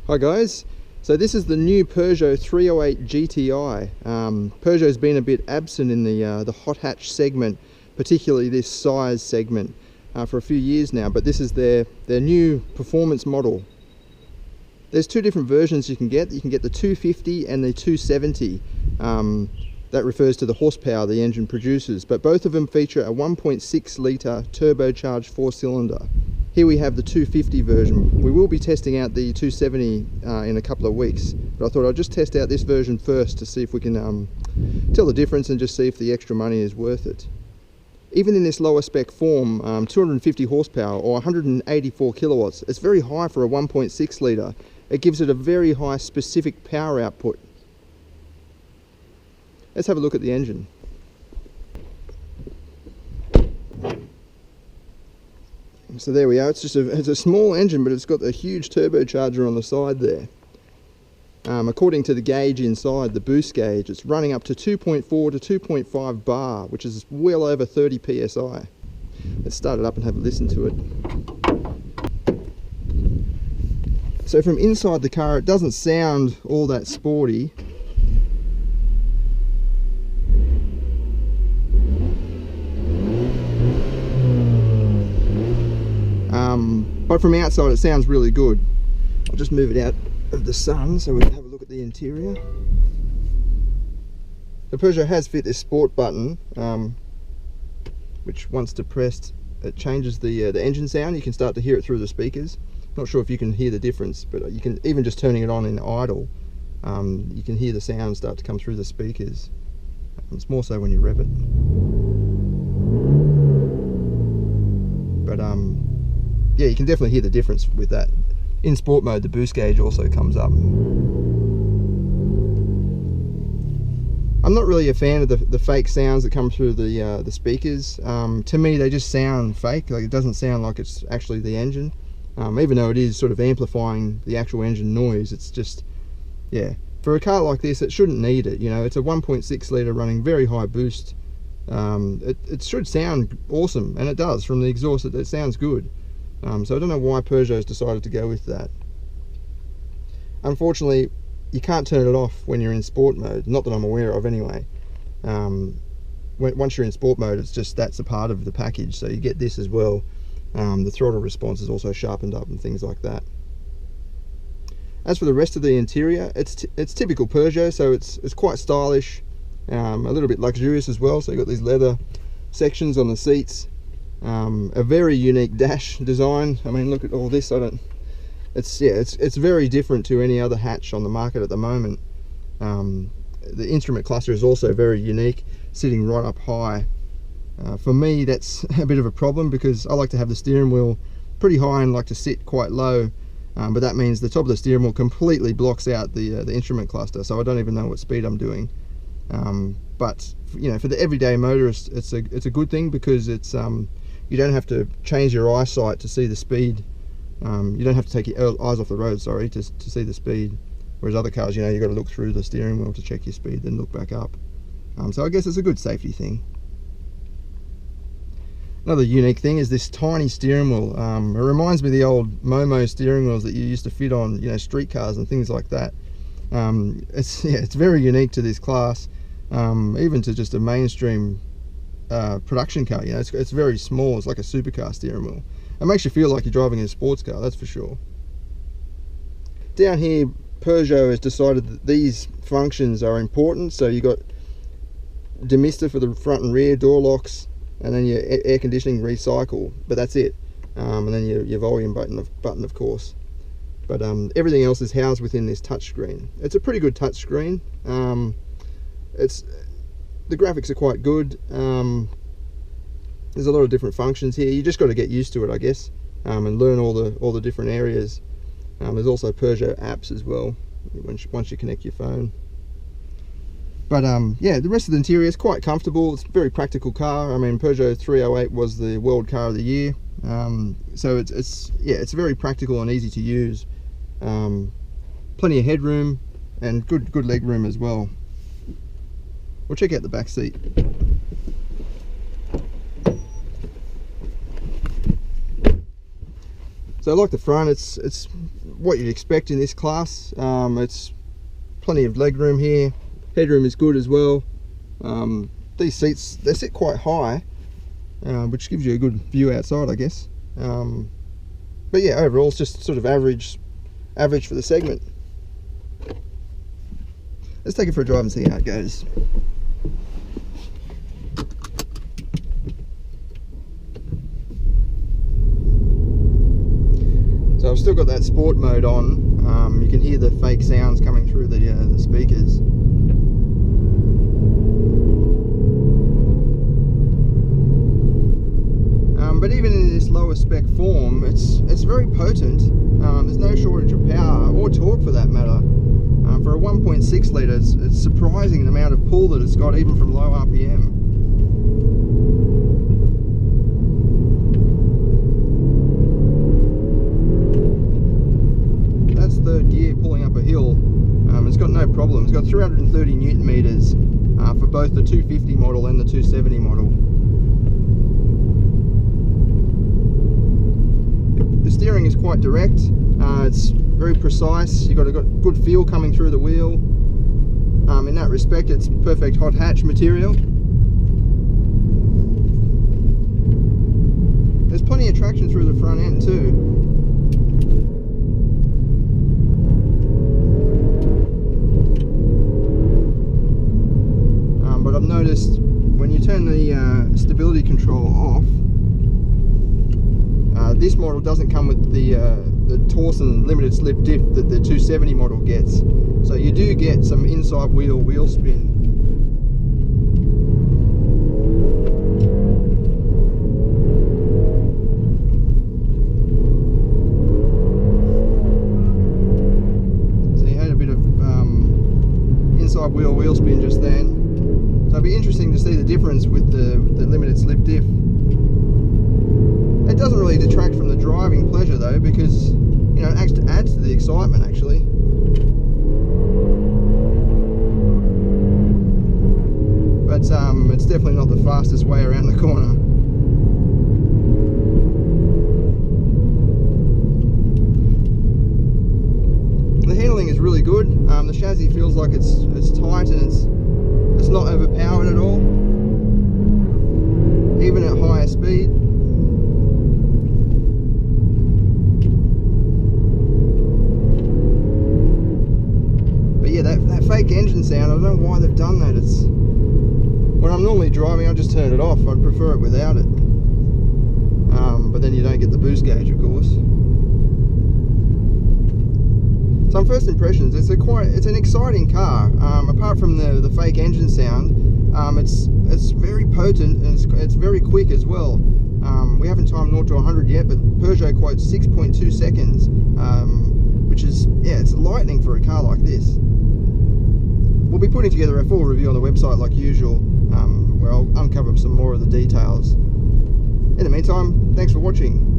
Hi guys, so this is the new Peugeot 308 GTI. Peugeot's been a bit absent in the hot hatch segment, particularly this size segment, for a few years now, but this is their new performance model. There's two different versions you can get. You can get the 250 and the 270. That refers to the horsepower the engine produces, but both of them feature a 1.6 litre turbocharged 4-cylinder. Here we have the 250 version. We will be testing out the 270 in a couple of weeks, but I thought I'd just test out this version first to see if we can tell the difference and just see if the extra money is worth it. Even in this lower spec form, 250 horsepower or 184 kilowatts, it's very high for a 1.6 litre. It gives it a very high specific power output. Let's have a look at the engine. So there we are. It's a small engine, but it's got a huge turbocharger on the side there. According to the gauge inside, the boost gauge, it's running up to 2.4 to 2.5 bar, which is well over 30 psi. Let's start it up and have a listen to it. So from inside the car, it doesn't sound all that sporty. But from outside it sounds really good. I'll just move it out of the sun so we can have a look at the interior. The Peugeot has fit this sport button, which once depressed, it changes the engine sound. You can start to hear it through the speakers. Not sure if you can hear the difference, but you can, even just turning it on in idle, you can hear the sound start to come through the speakers. It's more so when you rev it. But yeah, you can definitely hear the difference with that. In sport mode, the boost gauge also comes up. I'm not really a fan of the fake sounds that come through the speakers. To me, they just sound fake. Like, it doesn't sound like it's actually the engine, even though it is sort of amplifying the actual engine noise. It's just, yeah, for a car like this, it shouldn't need it. You know, it's a 1.6 litre running very high boost. It should sound awesome, and it does. From the exhaust, it sounds good. So I don't know why Peugeot's decided to go with that. Unfortunately, you can't turn it off when you're in sport mode, not that I'm aware of anyway. Once you're in sport mode, it's just, that's a part of the package, so you get this as well. The throttle response is also sharpened up and things like that. As for the rest of the interior, it's typical Peugeot, so it's quite stylish, a little bit luxurious as well. So you've got these leather sections on the seats. A very unique dash design. I mean, look at all this. It's very different to any other hatch on the market at the moment. The instrument cluster is also very unique, sitting right up high. For me, that's a bit of a problem because I like to have the steering wheel pretty high and like to sit quite low. But that means the top of the steering wheel completely blocks out the instrument cluster, so I don't even know what speed I'm doing. But you know, for the everyday motorist, it's a good thing because it's you don't have to change your eyesight to see the speed. You don't have to take your eyes off the road, sorry, to see the speed. Whereas other cars, you know, you've got to look through the steering wheel to check your speed, then look back up. So I guess it's a good safety thing. Another unique thing is this tiny steering wheel. It reminds me of the old Momo steering wheels that you used to fit on, you know, street cars and things like that. It's very unique to this class, even to just a mainstream production car. You know, it's very small. It's like a supercar steering wheel. It makes you feel like you're driving a sports car, that's for sure. Down here, Peugeot has decided that these functions are important. So you've got demister for the front and rear door locks, and then your air conditioning recycle, but that's it. And then your volume button of course. But everything else is housed within this touchscreen. It's a pretty good touchscreen. The graphics are quite good. There's a lot of different functions here. You just got to get used to it, I guess, and learn all the different areas. There's also Peugeot apps as well once you connect your phone. But yeah, the rest of the interior is quite comfortable. It's a very practical car. I mean, Peugeot 308 was the World Car of the Year, so it's very practical and easy to use. Plenty of headroom and good leg room as well. We'll check out the back seat. So like the front, it's what you'd expect in this class. It's plenty of leg room here. Headroom is good as well. These seats, they sit quite high, which gives you a good view outside, I guess. But yeah, overall it's just sort of average for the segment. Let's take it for a drive and see how it goes. So I've still got that sport mode on. You can hear the fake sounds coming through the speakers. But even in this lower spec form, it's very potent. There's no shortage of power or torque for that matter. For a 1.6 litre, it's surprising the amount of pull that it's got even from low RPM. That's third gear pulling up a hill. It's got no problem. It's got 330 Newton meters for both the 250 model and the 270 model. The steering is quite direct. It's very precise. You've got a good feel coming through the wheel. In that respect, it's perfect hot hatch material. There's plenty of traction through the front end too. But I've noticed when you turn the stability control off, this model doesn't come with the Torsen limited slip diff that the 270 model gets. So you do get some inside wheel spin. So you had a bit of inside wheel spin just then. So it'll be interesting to see the difference with the limited slip diff. It doesn't really detract from the driving pleasure though, because you know, it adds to the excitement actually. But it's definitely not the fastest way around the corner. The handling is really good. The chassis feels like it's tight and it's not overpowered at all, even at higher speed. That fake engine sound, I don't know why they've done that. It's when I'm normally driving, I just turn it off. I'd prefer it without it. But then you don't get the boost gauge, of course. So on first impressions, it's an exciting car. Apart from the fake engine sound, it's very potent and it's very quick as well. We haven't timed 0 to 100 yet, but Peugeot quotes 6.2 seconds, which is, yeah, it's lightning for a car like this. We'll be putting together a full review on the website like usual, where I'll uncover some more of the details. In the meantime, thanks for watching.